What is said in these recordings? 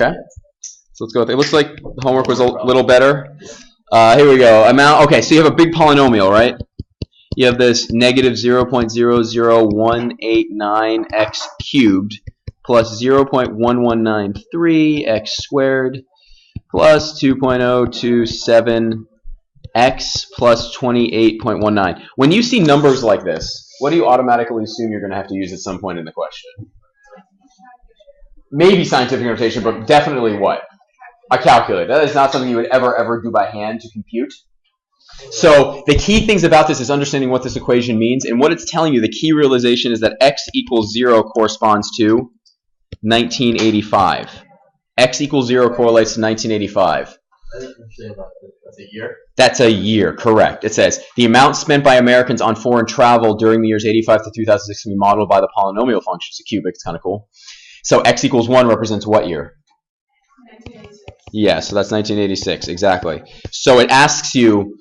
Okay? So let's go with it. It looks like the homework was a little better. Here we go. Amount. Okay, so you have a big polynomial, right? You have this negative 0.00189x cubed plus 0.1193x squared plus 2.027x plus 28.19. When you see numbers like this, what do you automatically assume you're going to have to use at some point in the question? Maybe scientific notation, but definitely what? A calculator. That is not something you would ever do by hand to compute. So the key things about this is understanding what this equation means, and what it's telling you, the key realization is that x equals 0 corresponds to 1985. X equals 0 correlates to 1985. That's a year? That's a year, correct. It says, the amount spent by Americans on foreign travel during the years 85 to 2006 can be modeled by the polynomial function. It's a cubic. It's kind of cool. So x equals 1 represents what year? 1986. Yeah, so that's 1986, exactly. So it asks you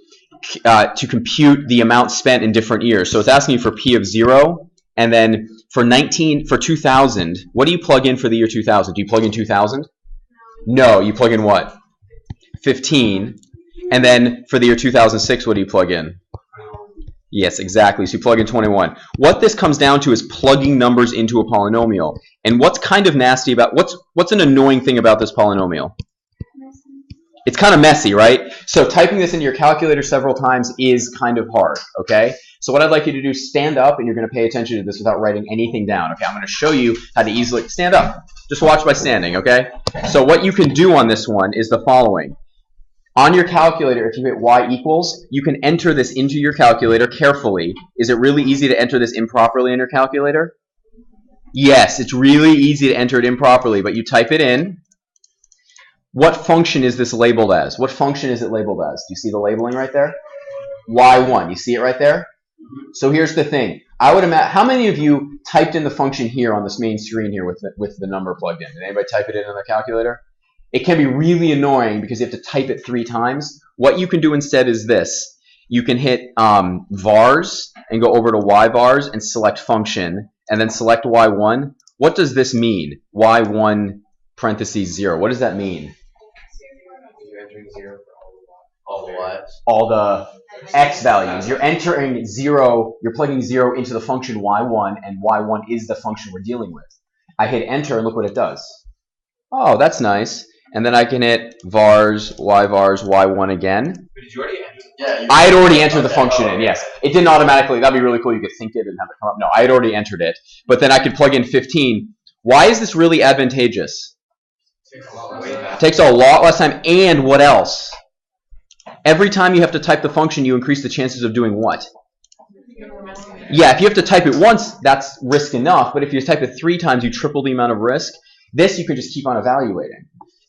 to compute the amount spent in different years. So it's asking you for P of 0, and then for 2000, what do you plug in for the year 2000? Do you plug in 2000? No, you plug in what? 15. And then for the year 2006, what do you plug in? Yes, exactly. So you plug in 21. What this comes down to is plugging numbers into a polynomial. And what's kind of nasty about, what's an annoying thing about this polynomial? It's kind of messy, right? So typing this into your calculator several times is kind of hard, okay? So what I'd like you to do is stand up, and you're going to pay attention to this without writing anything down, okay? I'm going to show you how to easily stand up. Just watch by standing, okay? So what you can do on this one is the following. On your calculator, if you hit y equals, you can enter this into your calculator carefully. Is it really easy to enter this improperly in your calculator? Yes, it's really easy to enter it improperly, but you type it in. What function is this labeled as? What function is it labeled as? Do you see the labeling right there? y1. You see it right there? So here's the thing. I would imagine, how many of you typed in the function here on this main screen here with the number plugged in? Did anybody type it in their calculator? It can be really annoying because you have to type it 3 times. What you can do instead is this. You can hit vars and go over to y vars and select function and then select y1. What does this mean? y1 parentheses 0. What does that mean? You're entering 0 for all the y. All the x values. You're entering 0, you're plugging 0 into the function y1, and y1 is the function we're dealing with. I hit enter, and look what it does. Oh, that's nice. And then I can hit vars, y1 again. But did you already enter? Yeah. I had already entered the function in, yes. It didn't automatically. That'd be really cool. You could think it and have it come up. No, I had already entered it. But then I could plug in 15. Why is this really advantageous? Takes a lot less time. And what else? Every time you have to type the function, you increase the chances of doing what? Yeah, if you have to type it once, that's risk enough. But if you type it 3 times, you triple the amount of risk. This you can just keep on evaluating.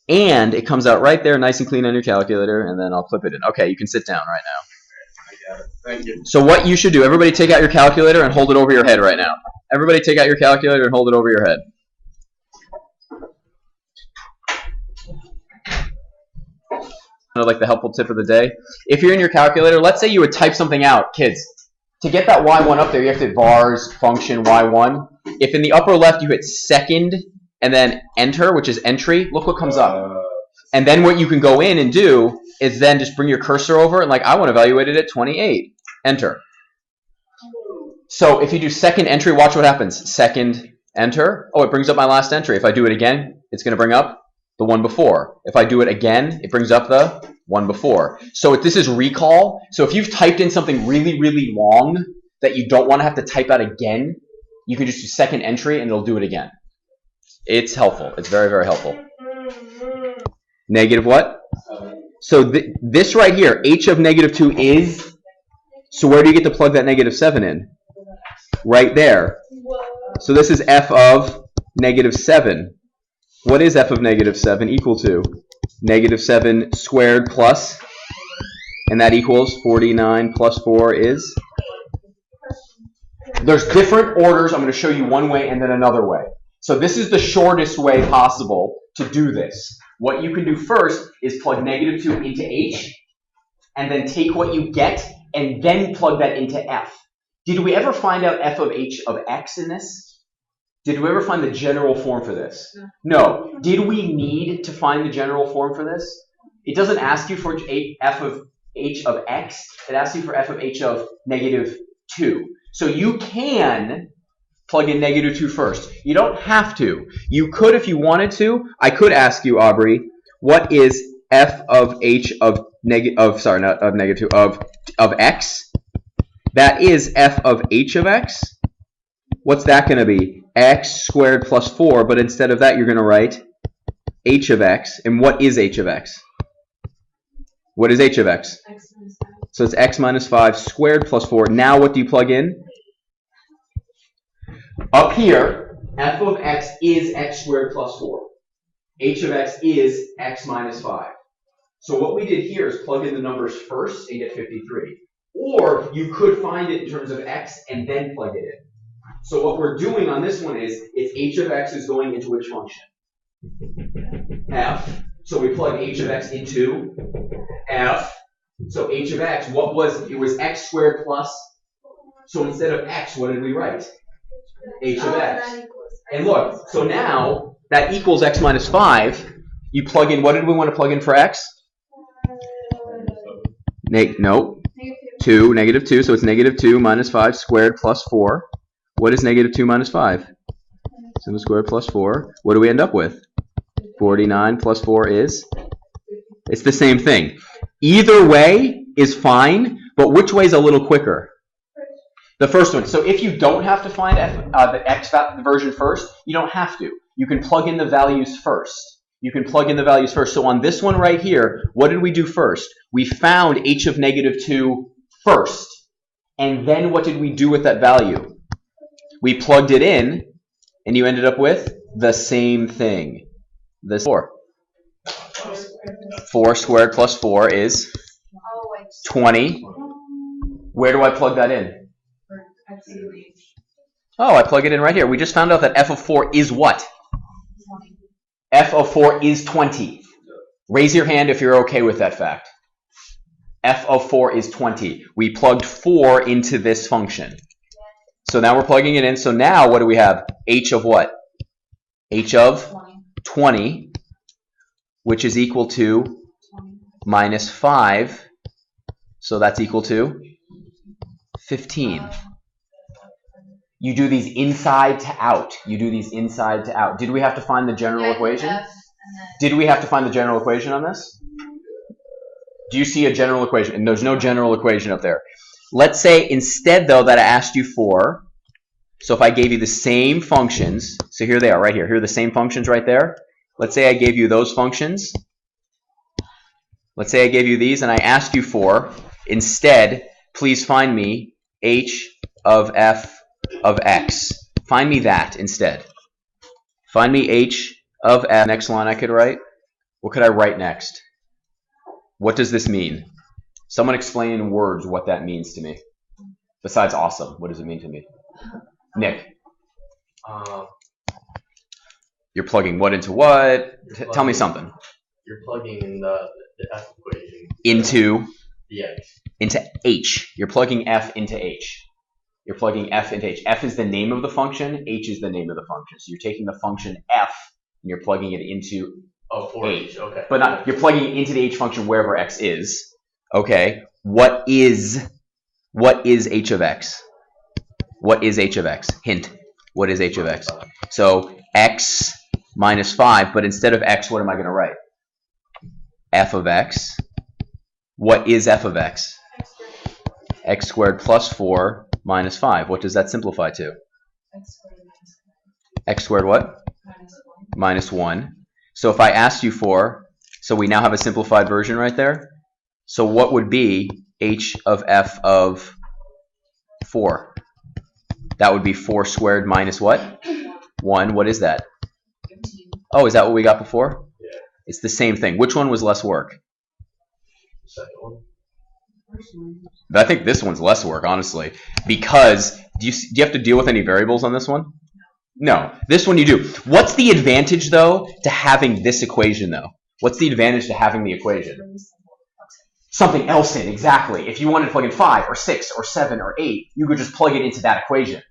And it comes out right there, nice and clean on your calculator, and then I'll clip it in. Okay, you can sit down right now. I got it. Thank you. So what you should do, everybody take out your calculator and hold it over your head right now. Everybody take out your calculator and hold it over your head. Kind of like the helpful tip of the day. If you're in your calculator, let's say you would type something out. Kids, to get that y1 up there, you have to hit vars function y1. If in the upper left you hit second and then enter, which is entry, look what comes up. And then what you can go in and do is then just bring your cursor over and like, I want to evaluate it at 28. Enter. So if you do second entry, watch what happens. Second enter. Oh, it brings up my last entry. If I do it again, it's going to bring up the one before. If I do it again, it brings up the one before. So this is recall. So if you've typed in something really, really long that you don't want to have to type out again, you can just do second entry and it'll do it again. It's helpful. It's very, very helpful. Negative what? So this right here, h of -2 is, so where do you get to plug that -7 in? Right there. So this is f of -7. What is f of -7 equal to? -7 squared plus, and that equals 49 plus 4 is? There's different orders. I'm going to show you one way and then another way. So this is the shortest way possible to do this. What you can do first is plug -2 into h, and then take what you get and then plug that into f. Did we ever find out f of h of x in this? Did we ever find the general form for this? No. Did we need to find the general form for this? It doesn't ask you for f of h of x. It asks you for f of h of -2. So you can plug in -2 first. You don't have to. You could if you wanted to. I could ask you, Aubrey, what is f of h of of x? That is f of h of x. What's that going to be? X squared plus 4, but instead of that, you're going to write h of x. And what is h of x? What is h of x? So it's x minus 5 squared plus 4. Now what do you plug in? Up here, f of x is x squared plus 4. H of x is x minus 5. So what we did here is plug in the numbers first and get 53. Or you could find it in terms of x and then plug it in. So what we're doing on this one is, it's h of x is going into which function? F. So we plug h of x into f. So h of x, what was, it was x squared plus, so instead of x, what did we write? H of x. And look, so now that equals x minus 5. You plug in, what did we want to plug in for x? No. 2, -2. So it's -2 minus 5 squared plus 4. What is -2 minus 5? 7 squared plus 4. What do we end up with? 49 plus 4 is? It's the same thing. Either way is fine, but which way is a little quicker? The first one. So if you don't have to find the x version first, you don't have to. You can plug in the values first. So on this one right here, what did we do first? We found h of -2 first. And then what did we do with that value? We plugged it in, and you ended up with the same thing. This 4. 4 squared plus 4 is 20. Where do I plug that in? Oh, I plug it in right here. We just found out that f of 4 is what? F of 4 is 20. Raise your hand if you're okay with that fact. F of 4 is 20. We plugged 4 into this function. So now we're plugging it in. So now what do we have? H of what? H of 20, which is equal to minus 5. So that's equal to 15. You do these inside to out. Did we have to find the general equation? Did we have to find the general equation on this? Do you see a general equation? And there's no general equation up there. Let's say instead, though, that I asked you for, so if I gave you the same functions, so here they are right here. Here are the same functions right there. Let's say I gave you those functions. Let's say I gave you these and I asked you for, instead, please find me h of f of x. Find me that instead. Find me h of f. Next line I could write. What could I write next? What does this mean? Someone explain in words what that means to me. Besides awesome, what does it mean to me? Nick. You're plugging what into what? Tell me something. You're plugging in the f equation. Into? The x. Into h. You're plugging f into h. You're plugging f into h. F is the name of the function. H is the name of the function. So you're taking the function f and you're plugging it into h. Okay. But not, you're plugging it into the h function wherever x is. Okay. What is h of x? What is h of x? Hint. What is h of x? So x minus 5, but instead of x, what am I going to write? F of x. What is f of x? X squared plus 4 minus 5. What does that simplify to? X squared what? Minus 1. So if I asked you for, so we now have a simplified version right there. So what would be h of f of 4? That would be 4 squared minus what? 1. What is that? Oh, is that what we got before? Yeah. It's the same thing. Which one was less work? Second one. I think this one's less work, honestly, because do you have to deal with any variables on this one? No. This one you do. What's the advantage, though, to having this equation, though? What's the advantage to having the equation? Something else in, exactly. If you wanted to plug in 5 or 6 or 7 or 8, you could just plug it into that equation.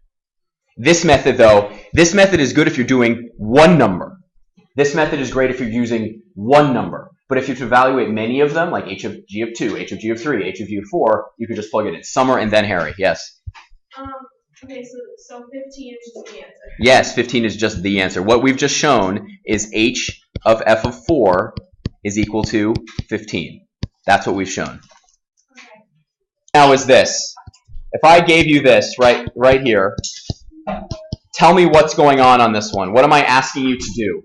This method, though, this method is good if you're doing one number. This method is great if you're using one number. But if you have to evaluate many of them, like h of g of 2, h of g of 3, h of g of 4, you could just plug it in. Summer and then Harry. Yes? Okay, so 15 is just the answer. Yes, 15 is just the answer. What we've just shown is h of f of 4 is equal to 15. That's what we've shown. Okay. Now is this. If I gave you this right here, tell me what's going on this one. What am I asking you to do?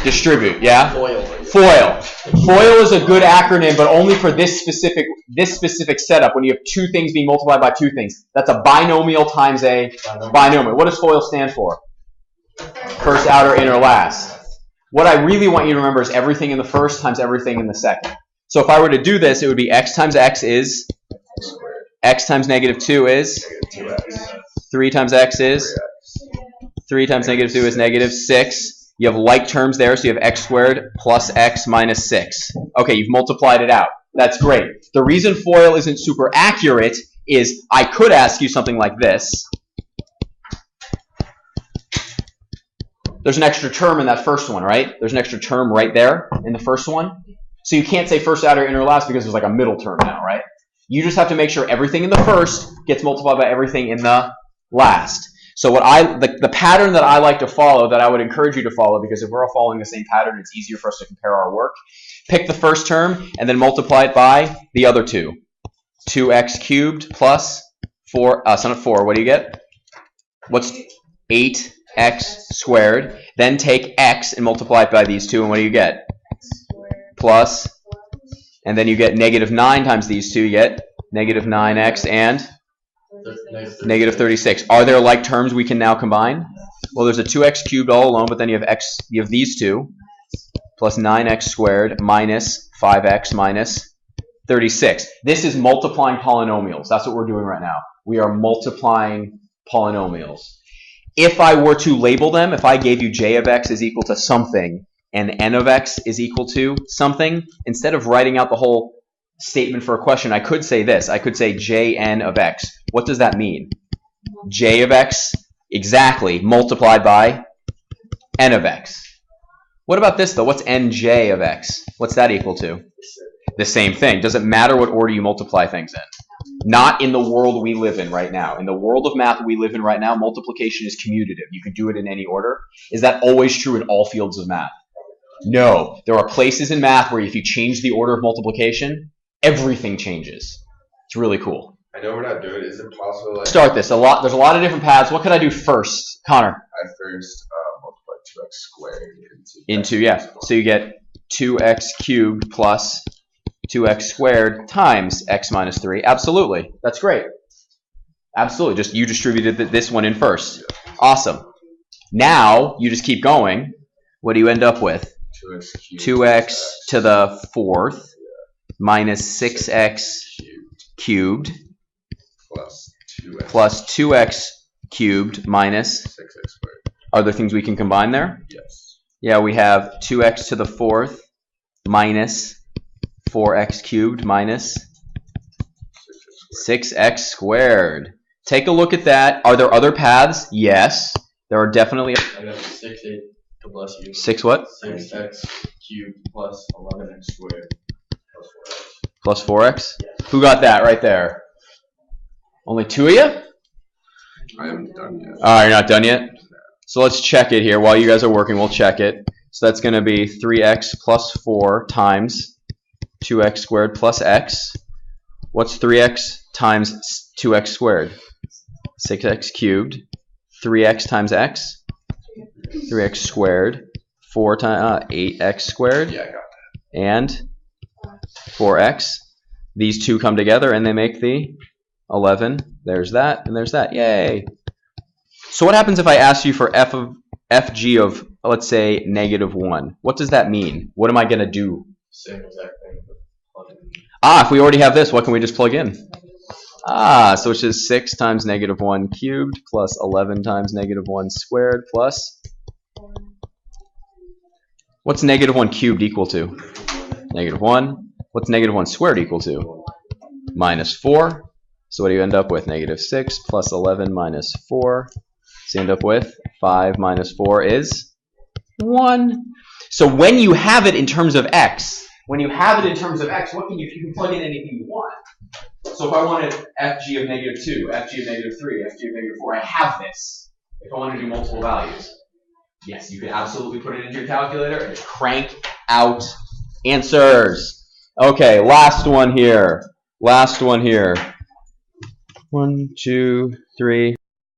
Distribute, yeah? Foil. FOIL. FOIL is a good acronym, but only for this specific setup when you have two things being multiplied by two things. That's a binomial times a binomial. What does FOIL stand for? First, outer, inner, last. What I really want you to remember is everything in the first times everything in the second. So if I were to do this, it would be x times x is x times negative 2 is 3 times x is 3 times negative 2 is negative 6. You have like terms there, so you have x squared plus x minus 6. Okay, you've multiplied it out. That's great. The reason FOIL isn't super accurate is I could ask you something like this. There's an extra term in that first one, right? There's an extra term right there in the first one. So you can't say first, outer, inner, last because there's like a middle term now, right? You just have to make sure everything in the first gets multiplied by everything in the last. So the pattern that I like to follow, that I would encourage you to follow, because if we're all following the same pattern, it's easier for us to compare our work. Pick the first term and then multiply it by the other two. 2x cubed plus 4, son of 4, what do you get? What's 8x squared? Then take x and multiply it by these two, and what do you get? Plus, and then you get negative 9 times these two, you get negative 9x and negative 36. Are there like terms we can now combine? Well, there's a 2x cubed all alone, but then you have these two, plus 9x squared minus 5x minus 36. This is multiplying polynomials. That's what we're doing right now. We are multiplying polynomials. If I were to label them, if I gave you j of x is equal to something and n of x is equal to something, instead of writing out the whole statement for a question, I could say this. I could say jn of x. What does that mean? J of x, exactly, multiplied by n of x. What about this, though? What's nj of x? What's that equal to? The same thing. Doesn't matter what order you multiply things in. Not in the world we live in right now. In the world of math we live in right now, multiplication is commutative. You can do it in any order. Is that always true in all fields of math? No. There are places in math where if you change the order of multiplication, everything changes. It's really cool. I know we're not doing it. Is it possible? Like, Start this. There's a lot of different paths. What could I do first, Connor? I first multiply 2x squared Into yeah. So you get 2x cubed plus 2x squared times x minus 3. Absolutely. That's great. Absolutely. Just you distributed this one in first. Awesome. Now you just keep going. What do you end up with? 2x to the 4th minus 6x cubed plus 2x cubed minus 6x squared. Are there things we can combine there? Yes. Yeah, we have 2x to the 4th minus 4x cubed minus 6x squared. Take a look at that. Are there other paths? Yes. There are definitely. I got 6, 8, to bless you. 6 what? 6x cubed plus 11x squared Plus 4x? Yeah. Who got that right there? Only 2 of you? I haven't done yet. All right, you're not done yet? So let's check it here. While you guys are working, we'll check it. So that's going to be 3x plus 4 times 2x squared plus x. What's 3x times 2x squared? 6x cubed. 3x times x. 3x squared. 4 times 8x squared. Yeah, I got that. And 4x. These two come together and they make the 11. There's that and there's that. Yay! So what happens if I ask you for fg of, let's say, -1? What does that mean? What am I going to do? Same exact thing. If we already have this, what can we just plug in? So it's just 6 times -1 cubed plus 11 times -1 squared plus... What's -1 cubed equal to? -1. What's -1 squared equal to? -4. So what do you end up with? Negative 6 plus 11 minus 4. So you end up with 5 minus 4 is 1. So when you have it in terms of x, what can you can plug in anything you want. So if I wanted fg of negative 2, fg of negative 3, fg of negative 4, I have this. If I want to do multiple values, yes, you can absolutely put it into your calculator and crank out answers. Okay, last one here. 1, 2, 3.